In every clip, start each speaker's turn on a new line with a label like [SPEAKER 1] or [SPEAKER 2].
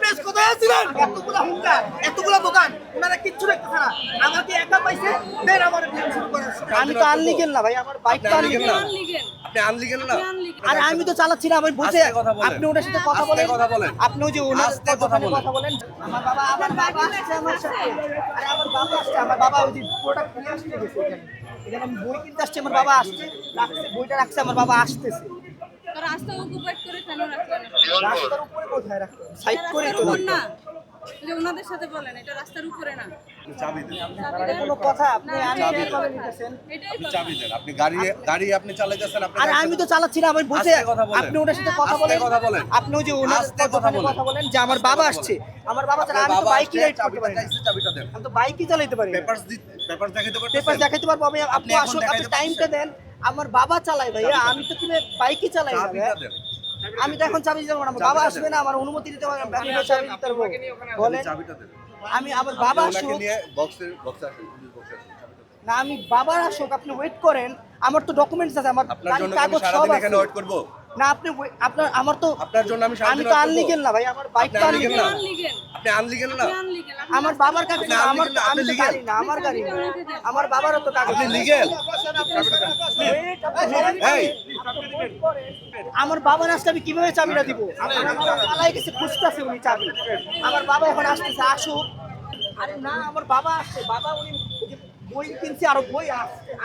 [SPEAKER 1] Press কোথায় আছিলেন? এতগুলা হুঙ্কা, এতগুলা দোকান, ওনারা কিচ্ছু দেখতেছে না। আমাকে একা পাইছে, দেন আমার ভিডিও শুরু করে। আমি তো আনলিগেল না ভাই, আমার বাইক তো আনলিগেল না।
[SPEAKER 2] আপনি আনলিগেল না?
[SPEAKER 1] আরে আমি তো চালাচ্ছি না, আমি বসে। আপনি ওনার সাথে কথা বলেন, আপনি ওই যে ওনার
[SPEAKER 2] আস্তে কথা বলেন।
[SPEAKER 1] আমার বাবা আসছে আমার সাথে। আরে আমার বাবা আসছে, আমার বাবা ওই যে প্রোডাক্ট নিয়ে আসতে গেছে এখানে। এখানে আমি বই কিনতে আসছি, আমার বাবা আসছে, রাখছে বইটা রাখছে, আমার বাবা আসতেছে।
[SPEAKER 3] তো রাস্তা অকুপাইড করে কেন রাখলেন?
[SPEAKER 1] রাস্তার উপরে কোথায় রাখতে? সাইড করে তো
[SPEAKER 3] উপর না, যে ওনাদের সাথে বলেন এটা রাস্তার উপরে না।
[SPEAKER 2] চাবি দেন।
[SPEAKER 1] আরে কোনো কথা আপনি আমি কিভাবে নিতেছেন?
[SPEAKER 3] এটাই
[SPEAKER 2] আপনি
[SPEAKER 3] কথা।
[SPEAKER 2] চাবি দেন। আপনি গাড়ি আপনি চালাইতেছেন, আপনি
[SPEAKER 1] আরে আমি তো চালাচ্ছি না, আমি বসে।
[SPEAKER 2] আস্তে কথা বলেন।
[SPEAKER 1] আপনি ওনার সাথে কথা
[SPEAKER 2] আস্তে
[SPEAKER 1] বলেন,
[SPEAKER 2] কথা বলেন।
[SPEAKER 1] আপনি ওই যে ওনার
[SPEAKER 2] আস্তে
[SPEAKER 1] সাথে
[SPEAKER 2] কথা বলেন।
[SPEAKER 1] কথা বলেন যে আমার বাবা আসছে, আমার বাবা চালা, আমি তো
[SPEAKER 2] বাবা
[SPEAKER 1] বাইকই রাইড করতে
[SPEAKER 2] চাবিটা
[SPEAKER 1] পারি না।
[SPEAKER 2] চাইছে, চাবিটা দেন।
[SPEAKER 1] আমি তো বাইকই চালাতে পারি না।
[SPEAKER 2] পেপারস দেখাইতে পারতেছেন?
[SPEAKER 1] পেপার দেখাইতে পারবো আমি? আপনি
[SPEAKER 2] এখন
[SPEAKER 1] আসুন, আপনি
[SPEAKER 2] দেখাইতে
[SPEAKER 1] টাইমটা দেন। আমার বাবা চালায় ভাইয়া, আমি তো কিভাবে বাইকই চালাই না
[SPEAKER 2] চাবিটা
[SPEAKER 1] ভাইয়া।
[SPEAKER 2] দেন।
[SPEAKER 1] আমি তো এখন চাবি দিতে পারবো না, আমার বাবা আসবে না, আমার অনুমতি দিতে পারবে না, আমি তো চাবি দিতে পারবো। বলেন,
[SPEAKER 2] চাবিটা দেন।
[SPEAKER 1] আমি আমার বাবা
[SPEAKER 2] ওনাকে
[SPEAKER 1] আসুক
[SPEAKER 2] নিয়ে বক্সে আসেন, পুলিশ বক্সে আসেন, চাবিটা দেন।
[SPEAKER 1] না, আমি বাবার আসুক, আপনি ওয়েট করেন। আমার তো ডকুমেন্টস আছে, আমার
[SPEAKER 2] আপনার জন্য কি আমি
[SPEAKER 1] কাগজ সব
[SPEAKER 2] সারাদিন
[SPEAKER 1] আছে।
[SPEAKER 2] এখানে ওয়েট করব?
[SPEAKER 1] না আপনি আপনার আমার তো
[SPEAKER 2] আপনার জন্য আমি
[SPEAKER 1] আমি
[SPEAKER 2] সারাদিন
[SPEAKER 1] তো
[SPEAKER 2] wait করব?
[SPEAKER 1] আনলিগেল না ভাই, আমার বাইক তো
[SPEAKER 2] আপনি
[SPEAKER 1] আনলিগেল
[SPEAKER 2] unlegal
[SPEAKER 1] না।
[SPEAKER 2] না?
[SPEAKER 3] আনলিগেল।
[SPEAKER 2] আপনি আনলিগেল না?
[SPEAKER 3] আনলিগেল।
[SPEAKER 1] আমার বাবার কাগজ
[SPEAKER 2] আপনি
[SPEAKER 1] আমার
[SPEAKER 2] unlegal না,
[SPEAKER 1] আমি
[SPEAKER 2] আপনি
[SPEAKER 1] তো
[SPEAKER 2] legal।
[SPEAKER 1] গাড়ি না, আমার গাড়ি না। আমার বাবারও তো কাগজ
[SPEAKER 2] আপনি
[SPEAKER 1] আছে।
[SPEAKER 2] লিগেল?
[SPEAKER 1] Wait, আপনি wait
[SPEAKER 2] এই
[SPEAKER 1] করেন। আমার বাবার আসতে আমি কিভাবে চাবিটা দিব? আমার বাবা পালাই গেছে, খুঁজতেছে উনি চাবি। আমার বাবা এখন আসতেছে, আসুক। আরে না, আমার বাবা আসছে, বাবা উনি ওই যে বই কিনছে, আরো বই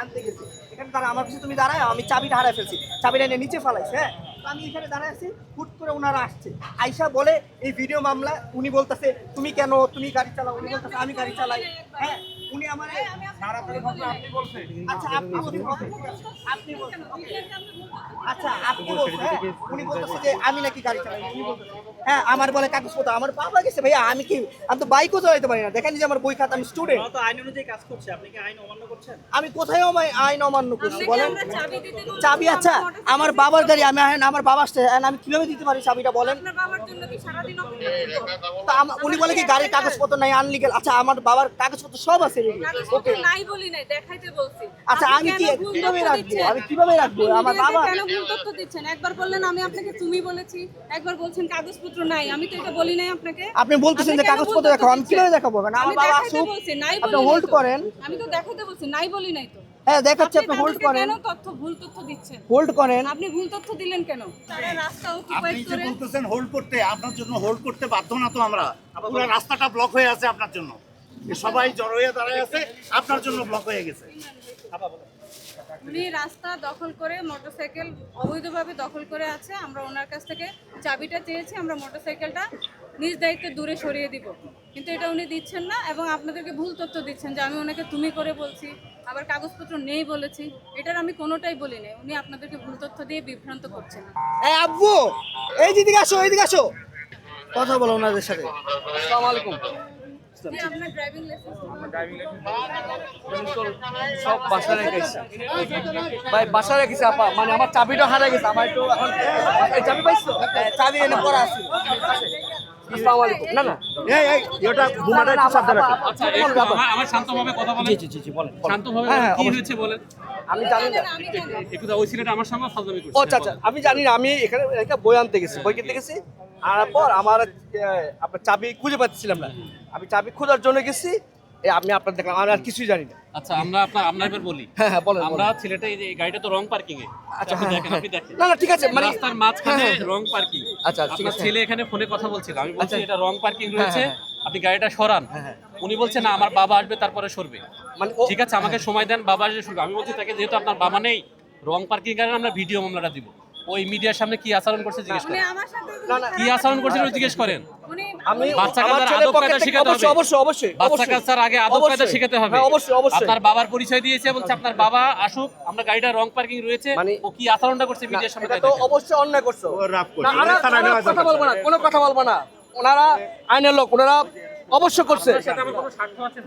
[SPEAKER 1] আনতে গেছে। এখানে দাঁড়া, আমার কাছে তুমি দাঁড়ায়, আমি চাবিটা হারাই ফেলছি, চাবিটা এনে নিচে ফেলাইছে। হ্যাঁ, তো আমি এখানে দাঁড়ায় আছি, হুট করে ওনারা আসছে, আইসা বলে এই ভিডিও মামলা। উনি বলতেছে তুমি কেন, তুমি গাড়ি চালাও, উনি বলতেছে আমি গাড়ি চালাই। হ্যাঁ, উনি আমার আচ্ছা আপনি বলছেন, আপনি বলছেন, আচ্ছা আপনি বলছেন, হ্যাঁ, উনি বলতেছে যে আমি নাকি গাড়ি চালাই, উনি বলতেছে। হ্যাঁ, আমার বলে কাগজপত্র, আমার বাবা গেছে ভাইয়া, আমি তো বাইকও চালাতে পারি না, দেখেন যে আমার বই খাতা, আমি স্টুডেন্ট।
[SPEAKER 4] তো আইন অনুযায়ী কাজ করছে, আপনি কি আইন অমান্য করছেন?
[SPEAKER 1] আমি কোথায় আইন অমান্য করছি
[SPEAKER 3] আপনাকে
[SPEAKER 1] বলেন?
[SPEAKER 3] আমরা চাবি দিতে বলছি,
[SPEAKER 1] চাবি আচ্ছা, আমার বাবার গাড়ি, আমার বাবা আসছে, আমি কিভাবে দিতে পারি চাবিটা বলেন?
[SPEAKER 3] আপনার বাবার জন্য কি সারাদিন অপেক্ষা করব?
[SPEAKER 1] তা উনি বলে কি গাড়ির কাগজপত্র নাই, আনলিগেল। আচ্ছা, আমার বাবার কাগজপত্র সব আছে রেডি।
[SPEAKER 3] কাগজপত্র
[SPEAKER 1] ওকে,
[SPEAKER 3] নাই বলি নাই, দেখাইতে বলছি।
[SPEAKER 1] আচ্ছা
[SPEAKER 3] আপনি
[SPEAKER 1] আমি কি
[SPEAKER 3] কেন ভুল
[SPEAKER 1] কিভাবে
[SPEAKER 3] তথ্য
[SPEAKER 1] রাখবো?
[SPEAKER 3] দিচ্ছেন?
[SPEAKER 1] আমি কিভাবে রাখবো?
[SPEAKER 3] আপনি
[SPEAKER 1] আমার
[SPEAKER 3] মিডিয়াতে
[SPEAKER 1] বাবা
[SPEAKER 3] কেন ভুল তথ্য দিচ্ছেন? একবার বললেন আমি আপনাকে তুমি বলেছি, একবার বলছেন কাগজপত্র নাই, আমি তো এটা বলি নাই আপনাকে।
[SPEAKER 1] আপনি বলতেছেন যে
[SPEAKER 3] আপনি কেন
[SPEAKER 1] কাগজপত্র
[SPEAKER 3] ভুল
[SPEAKER 1] দেখাও, আমি
[SPEAKER 3] তথ্য
[SPEAKER 1] কিভাবে
[SPEAKER 3] দিচ্ছেন?
[SPEAKER 1] দেখাবো? কারণ আমার
[SPEAKER 3] আমি
[SPEAKER 1] বাবা
[SPEAKER 3] দেখাইতে
[SPEAKER 1] আসুক,
[SPEAKER 3] বলছি, নাই
[SPEAKER 1] আপনি
[SPEAKER 3] বলি
[SPEAKER 1] হোল্ড
[SPEAKER 3] নাই তো।
[SPEAKER 1] করেন।
[SPEAKER 3] আমি তো দেখাইতে বলছি, নাই বলি নাই তো।
[SPEAKER 1] হ্যাঁ দেখাচ্ছি, আপনি হোল্ড
[SPEAKER 3] তাদেরকে
[SPEAKER 1] করেন,
[SPEAKER 3] কেন ভুল তথ্য দিচ্ছেন?
[SPEAKER 1] হোল্ড করেন।
[SPEAKER 3] আপনি ভুল তথ্য দিলেন কেন? তারা রাস্তা
[SPEAKER 4] আপনি
[SPEAKER 3] অকুপাইড
[SPEAKER 4] যে
[SPEAKER 3] করে
[SPEAKER 4] বলতেছেন হোল্ড করতে, আপনার জন্য হোল্ড করতে বাধ্য না তো আমরা। পুরো রাস্তাটা ব্লক হয়ে আছে আপনার জন্য, সবাই জড়ো হয়ে দাঁড়ায় আছে, আপনার জন্য ব্লক হয়ে গেছে।
[SPEAKER 3] উনি রাস্তা দখল করে মোটরসাইকেল অবৈধভাবে দখল করে আছে। আমরা ওনার কাছ থেকে চাবিটা চেয়েছি, আমরা মোটরসাইকেলটা নিজ দায়িত্বে দূরে সরিয়ে দিব, কিন্তু এটা উনি দিচ্ছেন না এবং আপনাদেরকে ভুল তথ্য দিচ্ছেন যে আমি ওনাকে তুমি করে বলছি, আবার কাগজপত্র নেই বলেছি। এটার আমি কোনোটাই বলি নাই, উনি আপনাদেরকে ভুল তথ্য দিয়ে বিভ্রান্ত করছেন।
[SPEAKER 1] এই আব্বু, এই দিকে আসো, এইদিকে আসো, কথা বলো ওনাদের সাথে। আসসালামু আলাইকুম।
[SPEAKER 3] যে আপনার ড্রাইভিং লাইসেন্স
[SPEAKER 5] সব বাসা রেখেছি ভাই, বাসা রেখেছি আপা, মানে আমার চাবিটা হারিয়ে গেছে, আমার একটু এখন এই চাবি পাইছো?
[SPEAKER 1] চাবি এনে পড়া আছে।
[SPEAKER 5] আসসালামু আলাইকুম। না না
[SPEAKER 4] এটা ঘুমাটা একটু সাবধানে রাখেন।
[SPEAKER 6] আচ্ছা একটু আমার শান্তভাবে কথা বলেন।
[SPEAKER 5] জি বলেন।
[SPEAKER 6] শান্তভাবে
[SPEAKER 5] হ্যাঁ,
[SPEAKER 6] কি
[SPEAKER 5] অবশ্যই।
[SPEAKER 6] হয়েছে বলেন।
[SPEAKER 5] আমি জানি না।
[SPEAKER 3] আমি জানি।
[SPEAKER 6] একটু ওই ছেলেটা আমার সঙ্গে ফাজলামি করছে।
[SPEAKER 5] ও আচ্ছা আচ্ছা, আমি জানি না, আমি এখানে একটা বই আনতে গেছি, বই কিনতে গেছি, আনার পর আমার আপনার চাবি খুঁজে পাচ্ছিলাম না, আমি চাবি খোঁজার জন্য গেছি, আমি আপনার দেখলাম, আমি আর কিছুই জানি না।
[SPEAKER 6] আচ্ছা আমরা আপনার এবার বলি।
[SPEAKER 5] হ্যাঁ বলেন।
[SPEAKER 6] আমরা ছেলেটা এই যে এই গাড়িটা তো রং পার্কিং এ।
[SPEAKER 5] আচ্ছা,
[SPEAKER 6] আপনি
[SPEAKER 5] হ্যাঁ,
[SPEAKER 6] দেখেন, আপনি দেখেন।
[SPEAKER 5] না না ঠিক আছে, মানে
[SPEAKER 6] রাস্তার মাঝখানে
[SPEAKER 5] হ্যাঁ,
[SPEAKER 6] রং পার্কিং।
[SPEAKER 5] আচ্ছা, ঠিক
[SPEAKER 6] আপনার
[SPEAKER 5] আছে।
[SPEAKER 6] ছেলে এখানে ফোনে কথা বলছিল, আমি বলছি
[SPEAKER 5] আচ্ছা।
[SPEAKER 6] এটা রং পার্কিং রয়েছে,
[SPEAKER 5] হ্যাঁ,
[SPEAKER 6] আপনি গাড়িটা সরান।
[SPEAKER 5] হ্যাঁ।
[SPEAKER 6] উনি বলছে না আমার বাবা আসবে তারপরে সরবে।
[SPEAKER 5] মানে
[SPEAKER 6] ঠিক আছে আমাকে সময় দেন, বাবা আসবে সরবে। আমি বলছি তাকে যেহেতু আপনার বাবা নেই, রং পার্কিং কারণে আমরা ভিডিও মামলাটা দিব। ওই মিডিয়ার সামনে কি আচরণ করছে জিজ্ঞেস
[SPEAKER 3] উনি
[SPEAKER 6] করেন।
[SPEAKER 3] আমার সাথে
[SPEAKER 5] না, না,
[SPEAKER 6] কি আচরণ করছে ওটা জিজ্ঞেস করেন।
[SPEAKER 3] উনি
[SPEAKER 5] আমি
[SPEAKER 6] বাচ্চা
[SPEAKER 5] আমার
[SPEAKER 6] কাচ্চার
[SPEAKER 5] ছেলের
[SPEAKER 6] আদব
[SPEAKER 5] পকেট
[SPEAKER 6] কায়দা
[SPEAKER 5] থেকে
[SPEAKER 6] শেখাতে হবে।
[SPEAKER 5] অবশ্যই
[SPEAKER 6] বাচ্চা কাচ্চার আগে আদব কায়দা
[SPEAKER 5] অবশ্যই।
[SPEAKER 6] শেখাতে হবে।
[SPEAKER 5] হ্যাঁ, অবশ্যই।
[SPEAKER 6] আপনার বাবার পরিচয় দিয়েছে, বলছে আপনার বাবা আসুক, আমরা গাড়িটা রং পার্কিং রয়েছে,
[SPEAKER 5] মানে-
[SPEAKER 6] ও কি আচরণটা করছে
[SPEAKER 5] না,
[SPEAKER 6] মিডিয়ার সামনে
[SPEAKER 5] এটা
[SPEAKER 6] তাই
[SPEAKER 5] তো
[SPEAKER 6] দেখেন।
[SPEAKER 5] অবশ্যই অন্যায় করছো।
[SPEAKER 4] ও রাগ করছে,
[SPEAKER 5] না,
[SPEAKER 4] ওরা থানায় নেওয়া
[SPEAKER 5] কথা
[SPEAKER 4] দরকার।
[SPEAKER 5] বলবো না, কোনো কথা বলবো না, ওনারা আইনের লোক, ওনারা অবশ্য করছে।
[SPEAKER 6] আপনার সাথে আমার কোনো স্বার্থ আছে?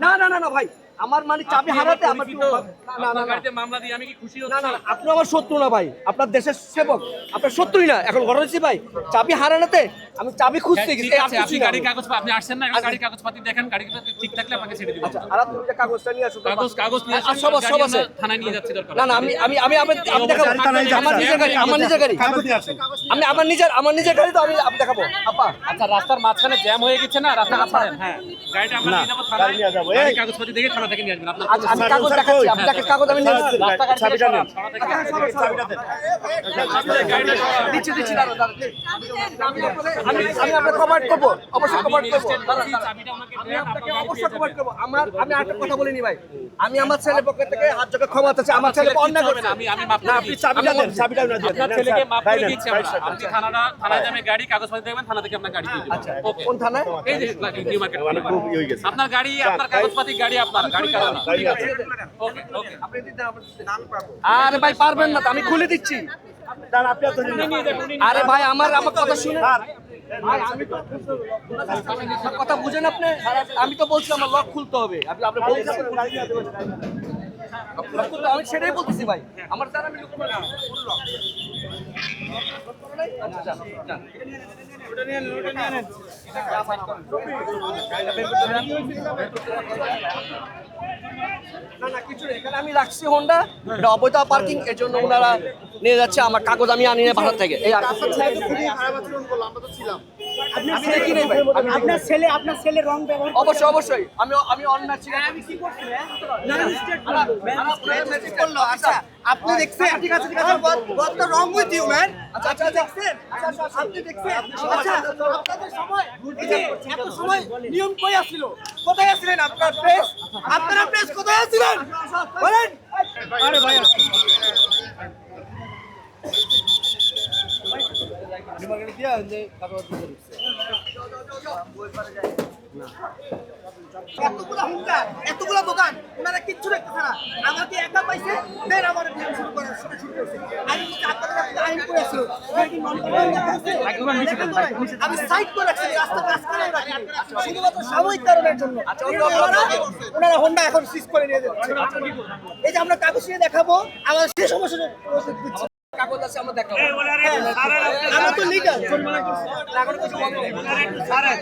[SPEAKER 5] না ভাই, আমার মানে চাবি হারাতে আমার
[SPEAKER 6] লিখিত
[SPEAKER 5] না
[SPEAKER 6] আপনার গাড়িতে মামলা দিয়ে আমি কি খুশি
[SPEAKER 5] না
[SPEAKER 6] হচ্ছি?
[SPEAKER 5] না আপনি আমার শত্রু না ভাই, আপনার দেশের সেবক, আপনার শত্রুই না। এখন ঘটনা হচ্ছে ভাই, চাবি হারানোতে আমি চাবি খুঁজতে
[SPEAKER 6] হ্যাঁ,
[SPEAKER 5] গেছি।
[SPEAKER 6] ঠিক আছে, আপনি গাড়ির কাগজ আপনি আসছেন না, এখন গাড়ির কাগজপাতি দেখেন, গাড়ি ঠিক থাকলে আপনাকে ছেড়ে দিব।
[SPEAKER 5] আচ্ছা, আর আপনি যে কাগজটা নিয়ে আসুন।
[SPEAKER 6] কাগজ নিয়ে আসেন,
[SPEAKER 5] সব
[SPEAKER 6] গাড়ি
[SPEAKER 5] আছে।
[SPEAKER 6] আমরা থানায় নিয়ে যাচ্ছি দরকার।
[SPEAKER 5] না না আমি দেখাবো। আমার নিজের গাড়ি, আমার নিজের গাড়ি। আমি আমার নিজের গাড়ি তো আমি দেখাবো। আপা
[SPEAKER 6] আচ্ছা, রাস্তার মাঝখানে জ্যাম হয়ে গেছে না, রাস্তা ছাড়েন। হ্যাঁ, গাড়িটা আমরা নিয়ে যাবো থানায়,
[SPEAKER 4] গাড়ি নিয়ে যাবো।
[SPEAKER 6] গাড়ির কাগজপাতি দেখে থানা থেকে নিয়ে আসবেন। আপনার
[SPEAKER 5] আচ্ছা, আমি কাগজ দেখাচ্ছি, আপনি দেখেন কাগজ আমি নিয়ে আসছি।
[SPEAKER 6] রাস্তা গাড়ি
[SPEAKER 4] চাবিটা নেন।
[SPEAKER 5] দিচ্ছি দাঁড়ান। আমি আপনাকে কভার করবো, অবশ্যই কভার করবো।
[SPEAKER 6] চাবিটা আমাকে
[SPEAKER 5] আমি
[SPEAKER 6] দেন,
[SPEAKER 5] আপনাকে
[SPEAKER 6] আপনার গাড়ি
[SPEAKER 5] অবশ্যই
[SPEAKER 6] পেয়ে
[SPEAKER 5] কভার
[SPEAKER 6] যাবেন।
[SPEAKER 5] করবো। আমি আরেকটা কথা বলিনি ভাই, আমি আমার ছেলের পক্ষ থেকে হাত জোড়ে ক্ষমা চাচ্ছি। আমার ছেলে অন্যায়
[SPEAKER 6] কিচ্ছু হবে
[SPEAKER 5] করছে।
[SPEAKER 6] না, আমি মাপ
[SPEAKER 4] না
[SPEAKER 6] করে
[SPEAKER 4] আপনি
[SPEAKER 6] দিচ্ছি।
[SPEAKER 4] চাবিটা দেন, চাবিটা না দিয়ে
[SPEAKER 6] আপনার
[SPEAKER 4] দেন।
[SPEAKER 6] ছেলেকে মাপ
[SPEAKER 4] ভাই
[SPEAKER 6] করে
[SPEAKER 4] নেন,
[SPEAKER 6] দিচ্ছি
[SPEAKER 4] ভাই
[SPEAKER 6] আমরা।
[SPEAKER 4] সাহেব,
[SPEAKER 6] আপনি থানায় যাবেন, গাড়ি কাগজপাতি দেখবেন, থানা থেকে আপনার গাড়ি দিয়ে
[SPEAKER 4] আচ্ছা,
[SPEAKER 6] দিবেন। ওকে।
[SPEAKER 5] কোন থানায়?
[SPEAKER 6] এই যে নিউ মার্কেট
[SPEAKER 4] মানে খুব ইয়ে হয়ে গেছে।
[SPEAKER 6] আপনার গাড়ি, আপনার কাগজপাতি গাড়ি, আপনার গাড়ি কারণ
[SPEAKER 4] গাড়ি আছে।
[SPEAKER 6] ওকে ওকে।
[SPEAKER 5] আরে ভাই পারবেন না তো, আমি খুলে দিচ্ছি।
[SPEAKER 4] দাঁড়ান, আপনি এত নিয়ে যান।
[SPEAKER 5] আরে ভাই আমার কথা শুনে ভাই, আমি তো কথা বুঝেন আপনি। আমি তো বলছি আমার লক খুলতে হবে। আপনি বলছেন লক খুলতে, আমি সেটাই বলতেছি ভাই। আমার দ্বারা আমি লক খুলবো না। আচ্ছা, যান। না না কিছু নেই, এখানে আমি রাখছি হোন্ডা, এটা অবৈধ পার্কিং, এর জন্য ওনারা নিয়ে যাচ্ছে। আমার কাগজ আমি আনি না বাসা থেকে। এই আর আমি দেখি নাই ভাই।
[SPEAKER 1] আপনার ছেলে রং ব্যবহার
[SPEAKER 5] অবশ্যই আমি অন্যায় ছিল।
[SPEAKER 1] আচ্ছা আপনি দেখছেন? ঠিক আছে what the wrong with you man? আচ্ছা দেখছেন? আপনি দেখছেন? আচ্ছা আপনাদের সময় এই যে এত সময় নিয়ম কই আসছিল? কোথায় আছিলেন আপনার প্রেস? আপনারা প্রেস কোথায় আছিলেন? বলেন। আরে ভাই এতগুলো দোকান ওনারা কিচ্ছু দেখতেছে না। আমাকে একা পাইছে, দেন আমার ভিডিও শুরু করছে। আমি বলছি আপনাদের একটা আইন করে আসলো, আমি সাইড করে রাখছি, রাস্তা মাঝখানে রাখি শুধুমাত্র সাময়িক কারণের জন্য। ওনারা হোন্ডা এখন সিজ করে নিয়ে যাচ্ছে। এই যে আমরা কাগজ নিয়ে দেখাবো, আমার সেই সমস্যা দিচ্ছি।
[SPEAKER 5] কাগজ আছে আমরা দেখাবো।
[SPEAKER 1] আমরা তো লিগাল
[SPEAKER 5] লাগানো কিছু বন্ধ নেই।
[SPEAKER 4] ছাড়েন।